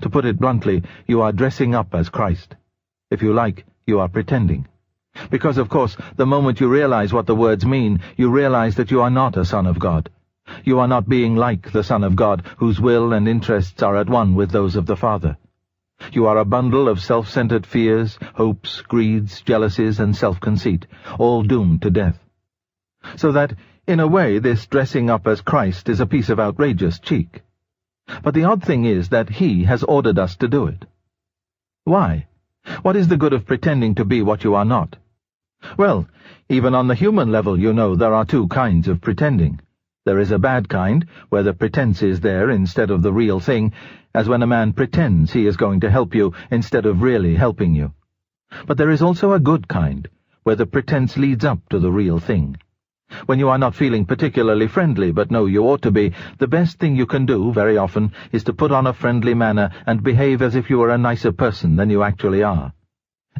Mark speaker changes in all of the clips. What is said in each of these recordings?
Speaker 1: To put it bluntly, you are dressing up as Christ. If you like, you are pretending. Because, of course, the moment you realize what the words mean, you realize that you are not a son of God. You are not being like the Son of God, whose will and interests are at one with those of the Father. You are a bundle of self-centered fears, hopes, greeds, jealousies, and self-conceit, all doomed to death. So that, in a way, this dressing up as Christ is a piece of outrageous cheek. But the odd thing is that He has ordered us to do it. Why? What is the good of pretending to be what you are not? Well, even on the human level, you know, there are two kinds of pretending. There is a bad kind, where the pretense is there instead of the real thing, as when a man pretends he is going to help you instead of really helping you. But there is also a good kind, where the pretense leads up to the real thing. When you are not feeling particularly friendly but know you ought to be, the best thing you can do, very often, is to put on a friendly manner and behave as if you were a nicer person than you actually are.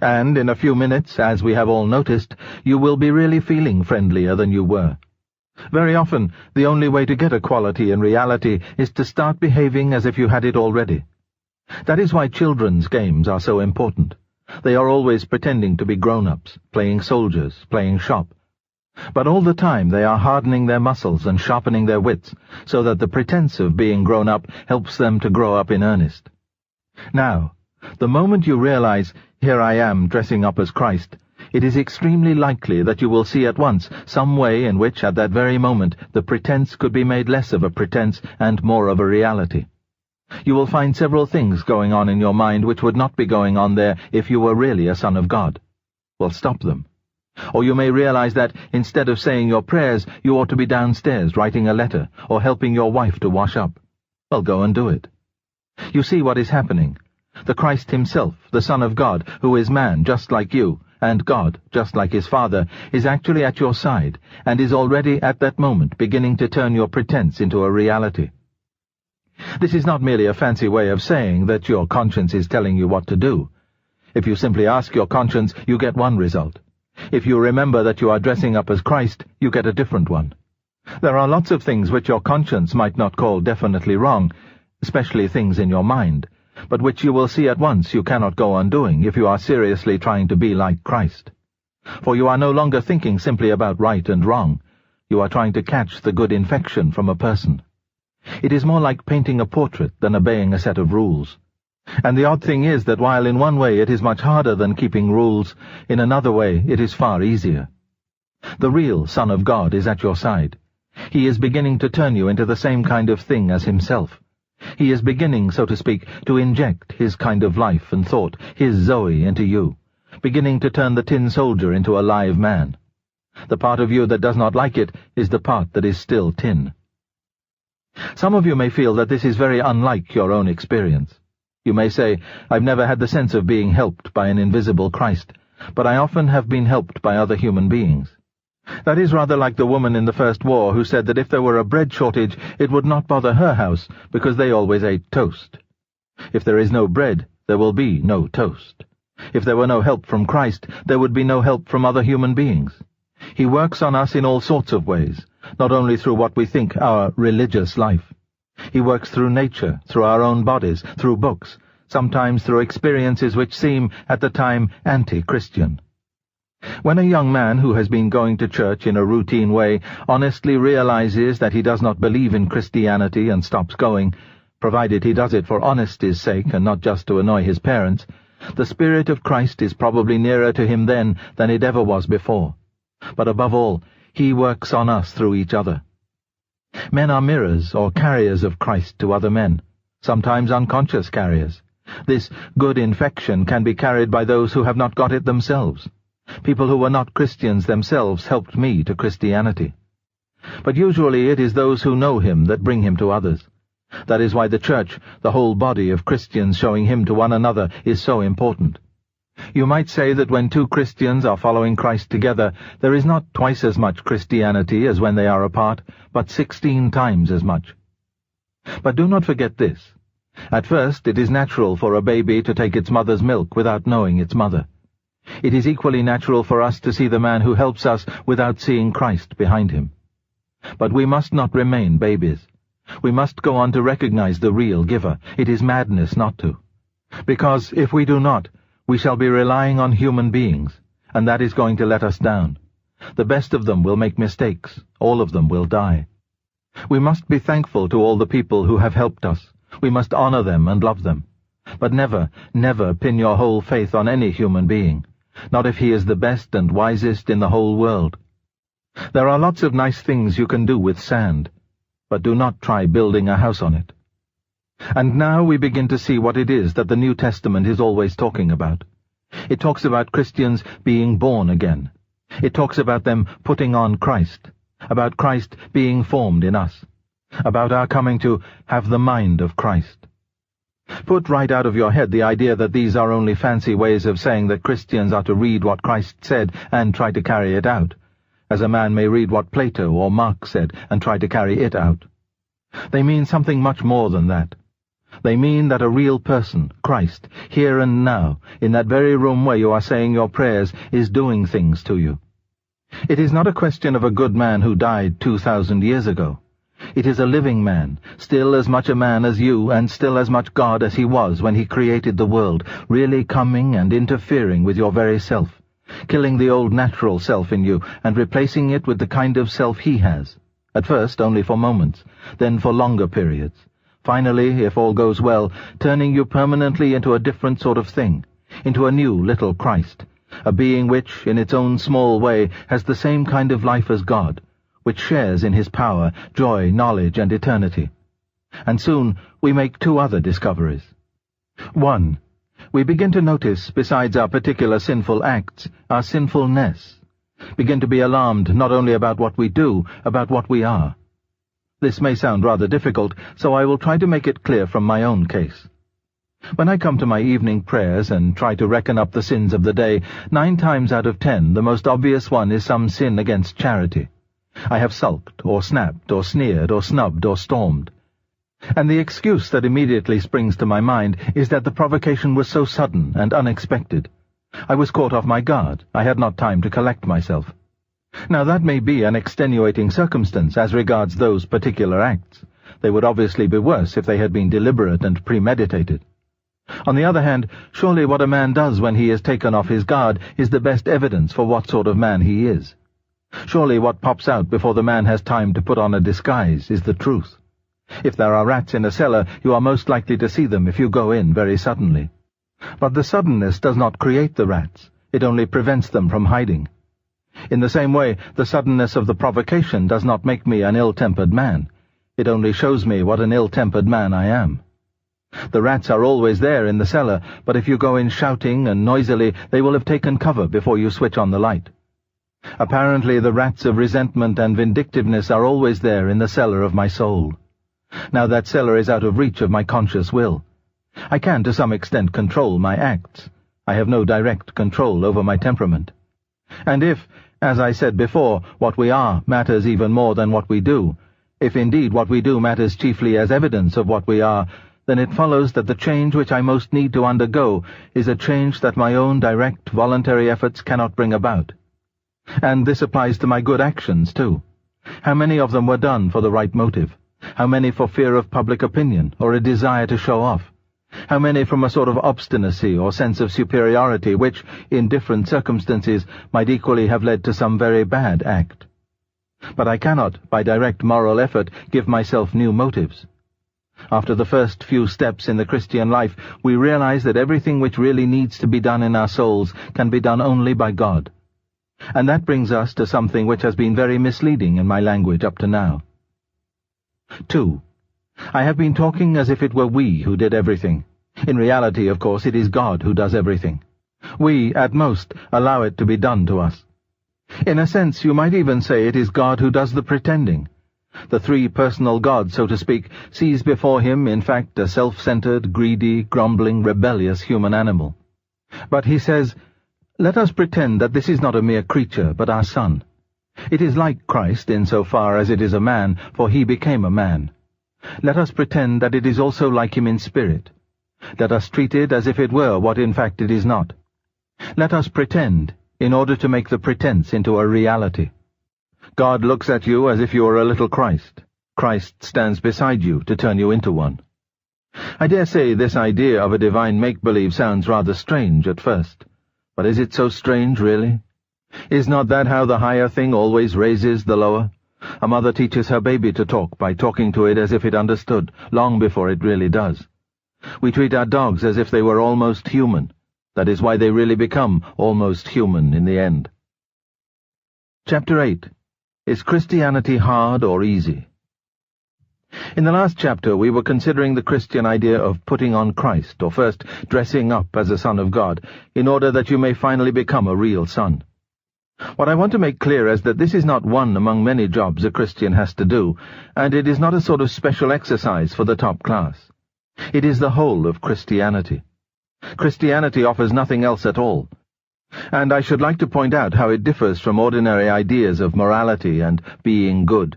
Speaker 1: And in a few minutes, as we have all noticed, you will be really feeling friendlier than you were. Very often, the only way to get a quality in reality is to start behaving as if you had it already. That is why children's games are so important. They are always pretending to be grown-ups, playing soldiers, playing shop. But all the time they are hardening their muscles and sharpening their wits, so that the pretense of being grown up helps them to grow up in earnest. Now, the moment you realize, here I am dressing up as Christ, it is extremely likely that you will see at once some way in which, at that very moment, the pretense could be made less of a pretense and more of a reality. You will find several things going on in your mind which would not be going on there if you were really a son of God. Well, stop them. Or you may realize that, instead of saying your prayers, you ought to be downstairs writing a letter, or helping your wife to wash up. Well, go and do it. You see what is happening. The Christ himself, the Son of God, who is man just like you, and God, just like his Father, is actually at your side, and is already at that moment beginning to turn your pretense into a reality. This is not merely a fancy way of saying that your conscience is telling you what to do. If you simply ask your conscience, you get one result. If you remember that you are dressing up as Christ, you get a different one. There are lots of things which your conscience might not call definitely wrong, especially things in your mind, but which you will see at once you cannot go on doing if you are seriously trying to be like Christ. For you are no longer thinking simply about right and wrong. You are trying to catch the good infection from a person. It is more like painting a portrait than obeying a set of rules. And the odd thing is that while in one way it is much harder than keeping rules, in another way it is far easier. The real Son of God is at your side. He is beginning to turn you into the same kind of thing as himself. He is beginning, so to speak, to inject his kind of life and thought, his Zoe, into you, beginning to turn the tin soldier into a live man. The part of you that does not like it is the part that is still tin. Some of you may feel that this is very unlike your own experience. You may say, I've never had the sense of being helped by an invisible Christ, but I often have been helped by other human beings. That is rather like the woman in the First War who said that if there were a bread shortage, it would not bother her house, because they always ate toast. If there is no bread, there will be no toast. If there were no help from Christ, there would be no help from other human beings. He works on us in all sorts of ways, not only through what we think our religious life. He works through nature, through our own bodies, through books, sometimes through experiences which seem, at the time, anti-Christian. When a young man who has been going to church in a routine way honestly realizes that he does not believe in Christianity and stops going, provided he does it for honesty's sake and not just to annoy his parents, the Spirit of Christ is probably nearer to him then than it ever was before. But above all, he works on us through each other. Men are mirrors or carriers of Christ to other men, sometimes unconscious carriers. This good infection can be carried by those who have not got it themselves. People who were not Christians themselves helped me to Christianity. But usually it is those who know him that bring him to others. That is why the church, the whole body of Christians showing him to one another, is so important. You might say that when two Christians are following Christ together, there is not twice as much Christianity as when they are apart, but 16 times as much. But do not forget this. At first, it is natural for a baby to take its mother's milk without knowing its mother. It is equally natural for us to see the man who helps us without seeing Christ behind him. But we must not remain babies. We must go on to recognize the real giver. It is madness not to. Because if we do not, we shall be relying on human beings, and that is going to let us down. The best of them will make mistakes. All of them will die. We must be thankful to all the people who have helped us. We must honor them and love them. But never, never pin your whole faith on any human being, not if he is the best and wisest in the whole world. There are lots of nice things you can do with sand, but do not try building a house on it. And now we begin to see what it is that the New Testament is always talking about. It talks about Christians being born again. It talks about them putting on Christ, about Christ being formed in us, about our coming to have the mind of Christ. Put right out of your head the idea that these are only fancy ways of saying that Christians are to read what Christ said and try to carry it out, as a man may read what Plato or Marx said and try to carry it out. They mean something much more than that. They mean that a real person, Christ, here and now, in that very room where you are saying your prayers, is doing things to you. It is not a question of a good man who died 2,000 years ago. It is a living man, still as much a man as you, and still as much God as he was when he created the world, really coming and interfering with your very self, killing the old natural self in you and replacing it with the kind of self he has, at first only for moments, then for longer periods, finally, if all goes well, turning you permanently into a different sort of thing, into a new little Christ, a being which, in its own small way, has the same kind of life as God, which shares in his power, joy, knowledge, and eternity. And soon we make two other discoveries. 1. We begin to notice, besides our particular sinful acts, our sinfulness, begin to be alarmed not only about what we do, about what we are. This may sound rather difficult, so I will try to make it clear from my own case. When I come to my evening prayers and try to reckon up the sins of the day, 9 times out of 10 the most obvious one is some sin against charity. I have sulked, or snapped, or sneered, or snubbed, or stormed. And the excuse that immediately springs to my mind is that the provocation was so sudden and unexpected. I was caught off my guard. I had not time to collect myself. Now that may be an extenuating circumstance as regards those particular acts. They would obviously be worse if they had been deliberate and premeditated. On the other hand, surely what a man does when he is taken off his guard is the best evidence for what sort of man he is. Surely what pops out before the man has time to put on a disguise is the truth. If there are rats in a cellar, you are most likely to see them if you go in very suddenly. But the suddenness does not create the rats. It only prevents them from hiding. In the same way, the suddenness of the provocation does not make me an ill-tempered man. It only shows me what an ill-tempered man I am. The rats are always there in the cellar, but if you go in shouting and noisily, they will have taken cover before you switch on the light. Apparently the rats of resentment and vindictiveness are always there in the cellar of my soul. Now that cellar is out of reach of my conscious will. I can to some extent control my acts. I have no direct control over my temperament. And if, as I said before, what we are matters even more than what we do, if indeed what we do matters chiefly as evidence of what we are, then it follows that the change which I most need to undergo is a change that my own direct voluntary efforts cannot bring about. And this applies to my good actions, too. How many of them were done for the right motive? How many for fear of public opinion, or a desire to show off? How many from a sort of obstinacy or sense of superiority which, in different circumstances, might equally have led to some very bad act? But I cannot, by direct moral effort, give myself new motives. After the first few steps in the Christian life, we realize that everything which really needs to be done in our souls can be done only by God. And that brings us to something which has been very misleading in my language up to now. 2. I have been talking as if it were we who did everything. In reality, of course, it is God who does everything. We, at most, allow it to be done to us. In a sense, you might even say it is God who does the pretending. The three-personal God, so to speak, sees before him, in fact, a self-centered, greedy, grumbling, rebellious human animal. But he says, "Let us pretend that this is not a mere creature, but our Son. It is like Christ in so far as it is a man, for he became a man. Let us pretend that it is also like him in spirit. Let us treat it as if it were what in fact it is not. Let us pretend, in order to make the pretense into a reality. God looks at you as if you were a little Christ. Christ stands beside you to turn you into one. I dare say this idea of a divine make-believe sounds rather strange at first. But is it so strange, really? Is not that how the higher thing always raises the lower? A mother teaches her baby to talk by talking to it as if it understood, long before it really does. We treat our dogs as if they were almost human. That is why they really become almost human in the end. Chapter 8. Is Christianity hard or easy? In the last chapter we were considering the Christian idea of putting on Christ, or first dressing up as a son of God, in order that you may finally become a real son. What I want to make clear is that this is not one among many jobs a Christian has to do, and it is not a sort of special exercise for the top class. It is the whole of Christianity. Christianity offers nothing else at all. And I should like to point out how it differs from ordinary ideas of morality and being good.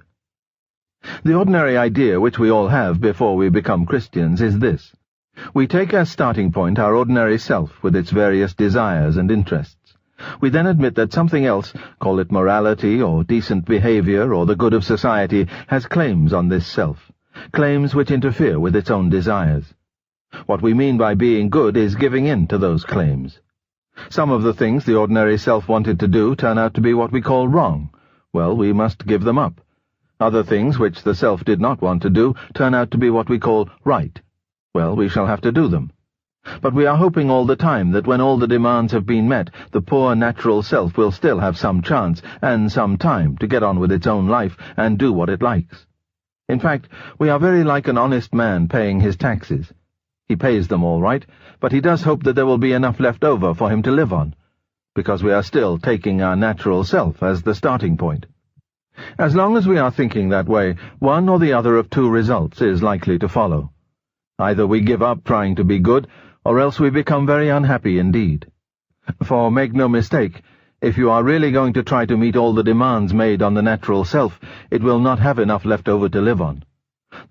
Speaker 1: The ordinary idea which we all have before we become Christians is this. We take as starting point our ordinary self with its various desires and interests. We then admit that something else, call it morality or decent behavior or the good of society, has claims on this self, claims which interfere with its own desires. What we mean by being good is giving in to those claims. Some of the things the ordinary self wanted to do turn out to be what we call wrong. Well, we must give them up. Other things which the self did not want to do turn out to be what we call right. Well, we shall have to do them. But we are hoping all the time that when all the demands have been met, the poor natural self will still have some chance and some time to get on with its own life and do what it likes. In fact, we are very like an honest man paying his taxes. He pays them all right, but he does hope that there will be enough left over for him to live on, because we are still taking our natural self as the starting point. As long as we are thinking that way, one or the other of two results is likely to follow. Either we give up trying to be good, or else we become very unhappy indeed. For make no mistake, if you are really going to try to meet all the demands made on the natural self, it will not have enough left over to live on.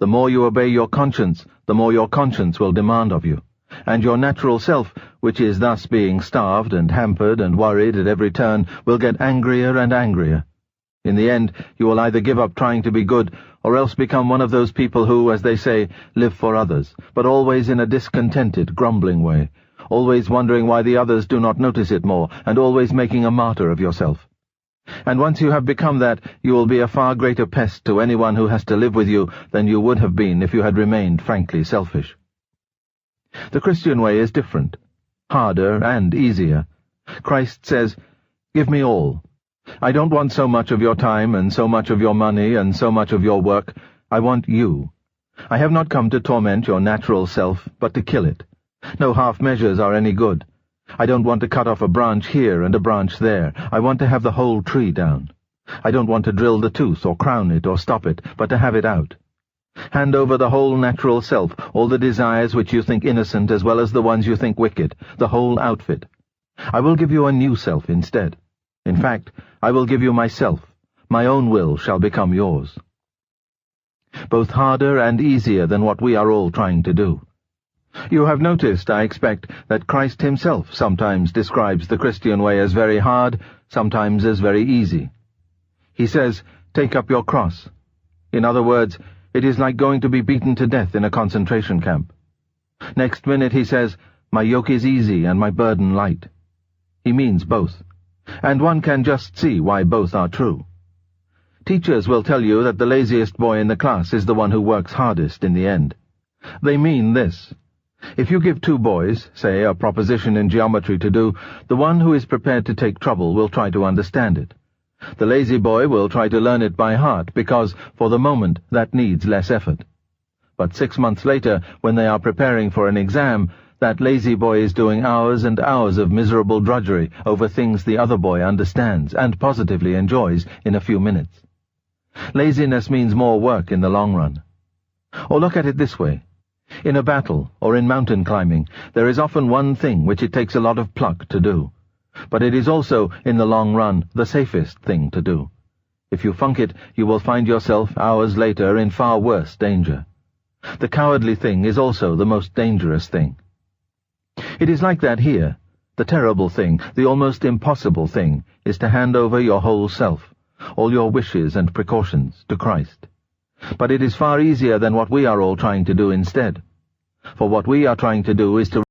Speaker 1: The more you obey your conscience, the more your conscience will demand of you, and your natural self, which is thus being starved and hampered and worried at every turn, will get angrier and angrier. In the end, you will either give up trying to be good, or else become one of those people who, as they say, live for others, but always in a discontented, grumbling way, always wondering why the others do not notice it more, and always making a martyr of yourself. And once you have become that, you will be a far greater pest to anyone who has to live with you than you would have been if you had remained frankly selfish. The Christian way is different, harder and easier. Christ says, "Give me all. I don't want so much of your time and so much of your money and so much of your work. I want you. I have not come to torment your natural self, but to kill it. No half measures are any good. I don't want to cut off a branch here and a branch there. I want to have the whole tree down. I don't want to drill the tooth or crown it or stop it, but to have it out. Hand over the whole natural self, all the desires which you think innocent as well as the ones you think wicked, the whole outfit. I will give you a new self instead. In fact, I will give you myself. My own will shall become yours." Both harder and easier than what we are all trying to do. You have noticed, I expect, that Christ himself sometimes describes the Christian way as very hard, sometimes as very easy. He says, "Take up your cross." In other words, it is like going to be beaten to death in a concentration camp. Next minute he says, "My yoke is easy and my burden light." He means both. And one can just see why both are true. Teachers will tell you that the laziest boy in the class is the one who works hardest in the end. They mean this. If you give two boys, say, a proposition in geometry to do, the one who is prepared to take trouble will try to understand it. The lazy boy will try to learn it by heart because, for the moment, that needs less effort. But 6 months later, when they are preparing for an exam, that lazy boy is doing hours and hours of miserable drudgery over things the other boy understands and positively enjoys in a few minutes. Laziness means more work in the long run. Or look at it this way. In a battle, or in mountain climbing, there is often one thing which it takes a lot of pluck to do. But it is also, in the long run, the safest thing to do. If you funk it, you will find yourself, hours later, in far worse danger. The cowardly thing is also the most dangerous thing. It is like that here. The terrible thing, the almost impossible thing, is to hand over your whole self, all your wishes and precautions, to Christ. But it is far easier than what we are all trying to do instead. For what we are trying to do is to